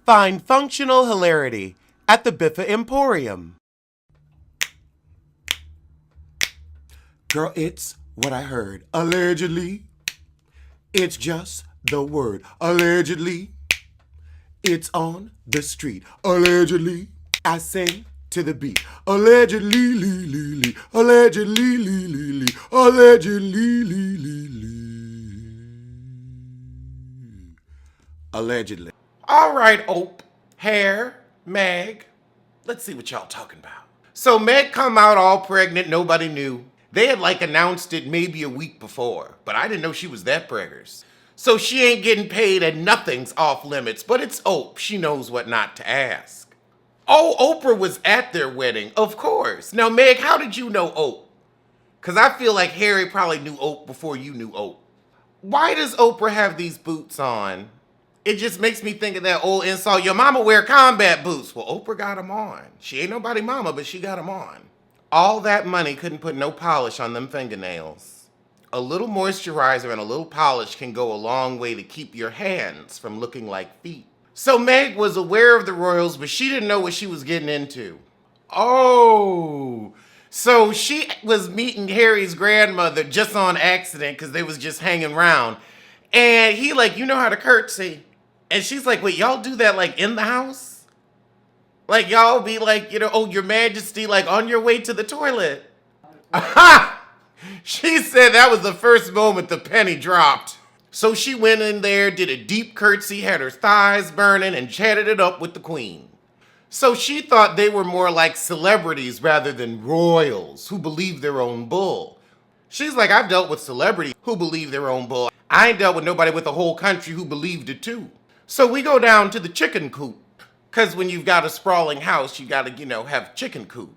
Find functional hilarity at the Biffa Emporium. Girl, it's what I heard. Allegedly, it's just the word. Allegedly, it's on the street. Allegedly, I sing to the beat. Allegedly, lee, lee, lee. Allegedly, lee, lee, lee. Allegedly, lee, lee, lee. Allegedly. All right, Ope, Hair, Meg. Let's see what y'all talking about. So Meg come out all pregnant, nobody knew. They had announced it maybe a week before, but I didn't know she was that preggers. So she ain't getting paid and nothing's off limits, but it's Ope. She knows what not to ask. Oh, Oprah was at their wedding, of course. Now, Meg, how did you know Ope? Because I feel like Harry probably knew Ope before you knew Ope. Why does Oprah have these boots on? It just makes me think of that old insult, your mama wear combat boots. Well, Oprah got them on. She ain't nobody mama, but she got them on. All that money couldn't put no polish on them fingernails. A little moisturizer and a little polish can go a long way to keep your hands from looking like feet. So Meg was aware of the royals, but she didn't know what she was getting into. Oh, so she was meeting Harry's grandmother just on accident because they was just hanging around. And he you know how to curtsy. And she's like, wait, y'all do that in the house? Y'all be oh, your majesty, on your way to the toilet. Aha! She said that was the first moment the penny dropped. So she went in there, did a deep curtsy, had her thighs burning, and chatted it up with the queen. So she thought they were more like celebrities rather than royals who believe their own bull. She's like, I've dealt with celebrities who believe their own bull. I ain't dealt with nobody with a whole country who believed it too. So we go down to the chicken coop. Because when you've got a sprawling house, you got to, have chicken coop.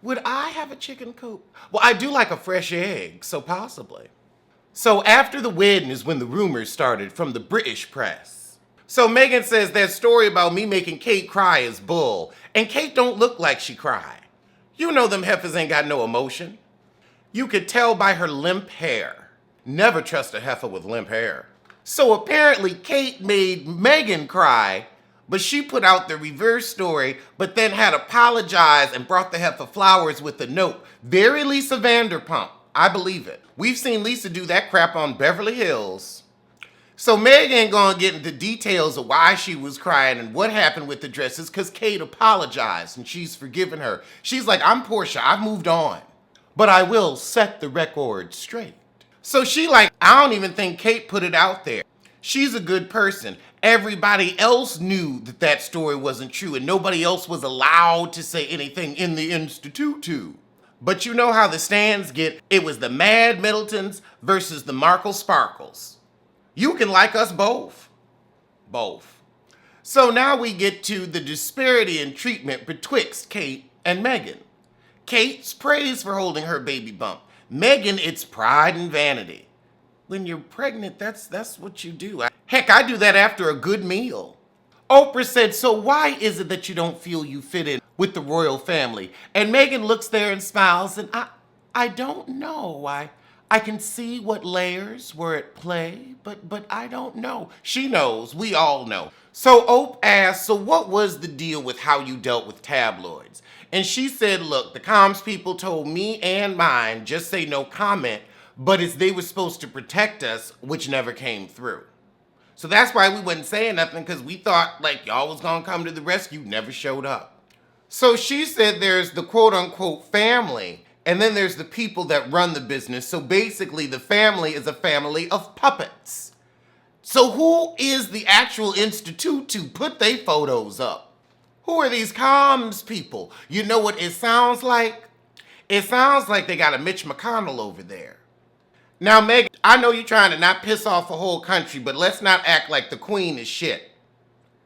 Would I have a chicken coop? Well, I do like a fresh egg, so possibly. So after the wedding is when the rumors started from the British press. So Meghan says that story about me making Kate cry is bull. And Kate don't look like she cried. You know them heifers ain't got no emotion. You could tell by her limp hair. Never trust a heifer with limp hair. So apparently Kate made Meghan cry, but she put out the reverse story, but then had apologized and brought the heifer flowers with a note. Very Lisa Vanderpump. I believe it. We've seen Lisa do that crap on Beverly Hills. So Meg ain't gonna get into details of why she was crying and what happened with the dresses, because Kate apologized and she's forgiven her. She's like, I'm Portia, I've moved on, but I will set the record straight. So she I don't even think Kate put it out there. She's a good person. Everybody else knew that story wasn't true and nobody else was allowed to say anything in the Institute too. But you know how the stands get, it was the Mad Middletons versus the Markle Sparkles. You can like us both. Both. So now we get to the disparity in treatment betwixt Kate and Meghan. Kate's praised for holding her baby bump. Meghan, it's pride and vanity. When you're pregnant, that's what you do. Heck, I do that after a good meal. Oprah said, so why is it that you don't feel you fit in with the royal family? And Meghan looks there and smiles, and I don't know. I can see what layers were at play, but I don't know. She knows. We all know. So Oprah asked, so what was the deal with how you dealt with tabloids? And she said, look, the comms people told me and mine, just say no comment, but it's they were supposed to protect us, which never came through. So that's why we wasn't saying nothing, because we thought y'all was gonna come to the rescue, never showed up. So she said there's the quote unquote family, and then there's the people that run the business. So basically the family is a family of puppets. So who is the actual institute to put their photos up? Who are these comms people? You know what it sounds like? It sounds like they got a Mitch McConnell over there. Now, Meg, I know you're trying to not piss off a whole country, but let's not act like the queen is shit.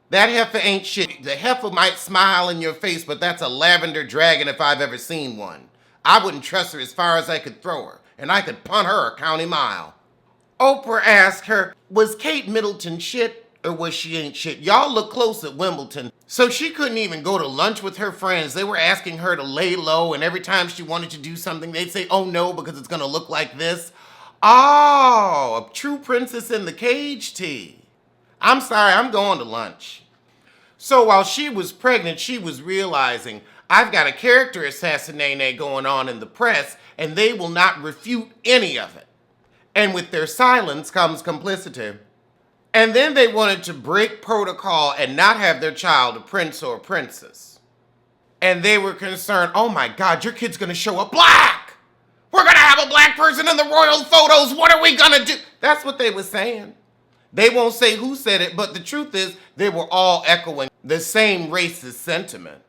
That heifer ain't shit. The heifer might smile in your face, but that's a lavender dragon if I've ever seen one. I wouldn't trust her as far as I could throw her, and I could punt her a county mile. Oprah asked her, was Kate Middleton shit or was she ain't shit? Y'all look close at Wimbledon. So she couldn't even go to lunch with her friends. They were asking her to lay low, and every time she wanted to do something, they'd say, oh no, because it's gonna look like this. Oh, a true princess in the cage tea. I'm sorry, I'm going to lunch. So while she was pregnant, she was realizing, I've got a character assassination going on in the press, and they will not refute any of it. And with their silence comes complicity. And then they wanted to break protocol and not have their child a prince or a princess. And they were concerned, oh my God, your kid's gonna show up black! We're gonna have a black person in the royal photos, what are we gonna do? That's what they were saying. They won't say who said it, but the truth is they were all echoing the same racist sentiment.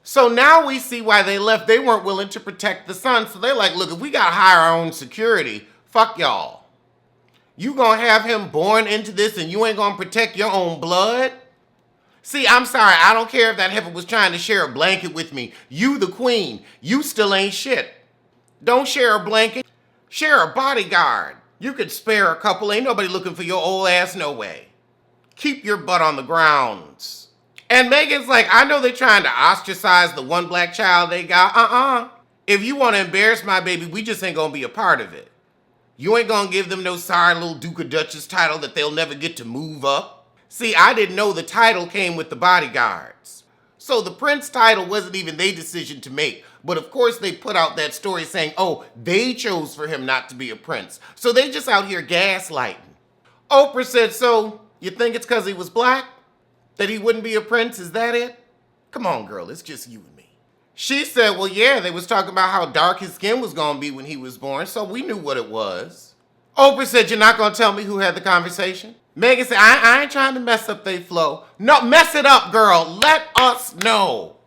So now we see why they left. They weren't willing to protect the son. So they're like, look, if we gotta hire our own security, fuck y'all. You gonna have him born into this and you ain't gonna protect your own blood? See, I'm sorry, I don't care if that heifer was trying to share a blanket with me. You the queen, you still ain't shit. Don't share a blanket, share a bodyguard. You could spare a couple, ain't nobody looking for your old ass no way. Keep your butt on the grounds. And Megan's like, I know they're trying to ostracize the one black child they got. If you want to embarrass my baby, we just ain't gonna be a part of it. You ain't gonna give them no sorry little Duke or Duchess title that they'll never get to move up. See, I didn't know the title came with the bodyguards. So the prince title wasn't even their decision to make. But of course they put out that story saying, oh, they chose for him not to be a prince. So they just out here gaslighting. Oprah said, so you think it's because he was black? That he wouldn't be a prince? Is that it? Come on, girl, it's just you and me. She said, well, yeah, they was talking about how dark his skin was going to be when he was born, so we knew what it was. Oprah said, you're not going to tell me who had the conversation? Megan said, I ain't trying to mess up their flow. No, mess it up, girl. Let us know.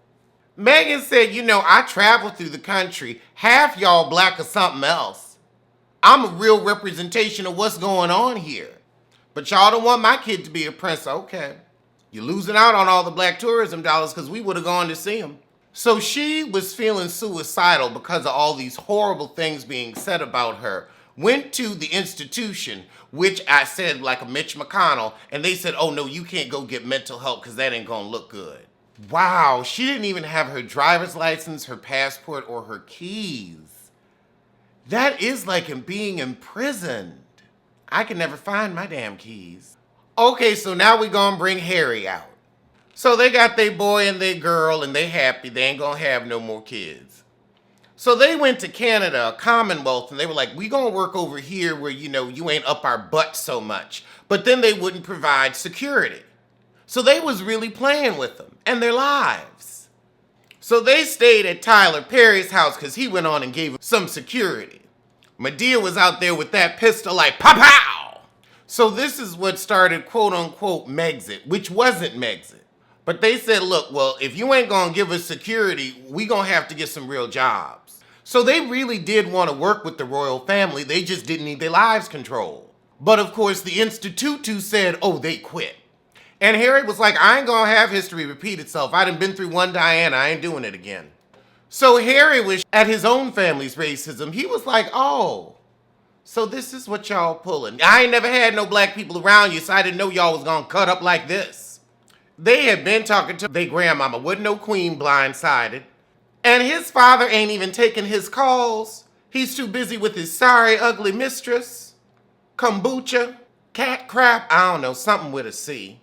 Megan said, you know, I travel through the country. Half y'all black or something else. I'm a real representation of what's going on here. But y'all don't want my kid to be a prince. Okay. You're losing out on all the black tourism dollars because we would have gone to see him. So she was feeling suicidal because of all these horrible things being said about her. Went to the institution, which I said like a Mitch McConnell, and they said, oh no, you can't go get mental help because that ain't gonna look good. Wow, she didn't even have her driver's license, her passport, or her keys. That is like being imprisoned. I can never find my damn keys. Okay, so now we gonna bring Harry out. So they got their boy and their girl and they happy. They ain't gonna have no more kids. So they went to Canada, a Commonwealth, and they were like, we gonna work over here where, you know, you ain't up our butt so much. But then they wouldn't provide security. So they was really playing with them and their lives. So they stayed at Tyler Perry's house because he went on and gave them some security. Madea was out there with that pistol like, pow-pow! So this is what started quote-unquote Megxit, which wasn't Megxit. But they said, look, well, if you ain't gonna give us security, we gonna have to get some real jobs. So they really did want to work with the royal family, they just didn't need their lives controlled. But of course, the Institute said, oh, they quit. And Harry was like, I ain't gonna have history repeat itself. I done been through one Diana, I ain't doing it again. So Harry was at his own family's racism. He was like, oh, so this is what y'all pulling. I ain't never had no black people around you, so I didn't know y'all was gonna cut up like this. They had been talking to their grandmama, wasn't no queen blindsided. And his father ain't even taking his calls. He's too busy with his sorry, ugly mistress. Kombucha, cat crap, I don't know, something with a C.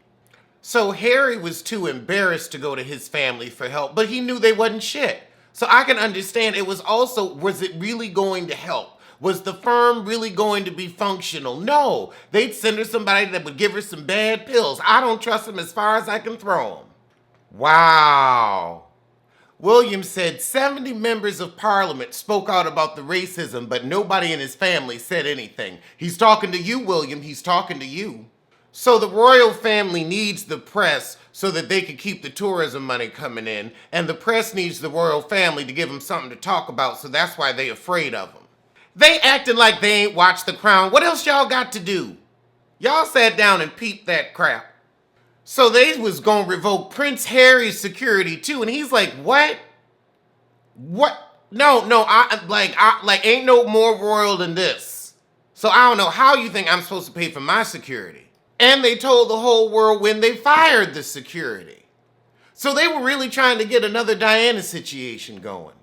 So Harry was too embarrassed to go to his family for help, but he knew they wasn't shit. So I can understand it was also, was it really going to help? Was the firm really going to be functional? No, they'd send her somebody that would give her some bad pills. I don't trust them as far as I can throw them. Wow. William said 70 members of parliament spoke out about the racism, but nobody in his family said anything. He's talking to you, William, he's talking to you. So the royal family needs the press so that they can keep the tourism money coming in, and the press needs the royal family to give them something to talk about, so that's why they afraid of them. They acting like they ain't watched The Crown. What else y'all got to do? Y'all sat down and peeped that crap. So they was gonna revoke Prince Harry's security too, and he's like, what? What? No, I ain't no more royal than this. So I don't know how you think I'm supposed to pay for my security. And they told the whole world when they fired the security. So they were really trying to get another Diana situation going.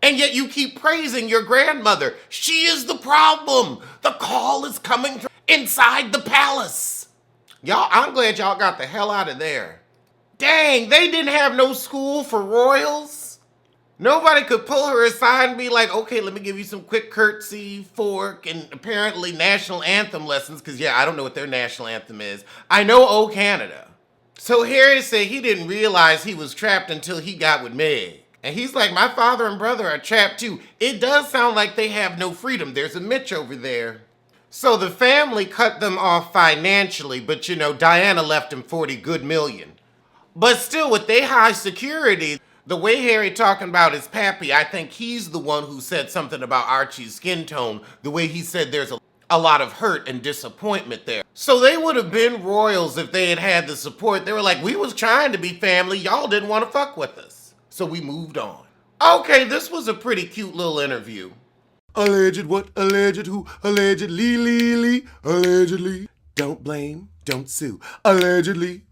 And yet you keep praising your grandmother. She is the problem. The call is coming from inside the palace. Y'all, I'm glad y'all got the hell out of there. Dang, they didn't have no school for royals? Nobody could pull her aside and be like, okay, let me give you some quick curtsy, fork, and apparently national anthem lessons, because yeah, I don't know what their national anthem is. I know O Canada. So Harry said he didn't realize he was trapped until he got with Meg. And he's like, my father and brother are trapped too. It does sound like they have no freedom. There's a Mitch over there. So the family cut them off financially, but you know, Diana left him 40 good million. But still, with their high security, the way Harry talking about his pappy, I think he's the one who said something about Archie's skin tone, the way he said there's a lot of hurt and disappointment there. So they would have been royals if they had had the support. They were like, we was trying to be family, y'all didn't want to fuck with us. So we moved on. Okay, this was a pretty cute little interview. Alleged what? Alleged who? Allegedly, allegedly. Don't blame, don't sue. Allegedly.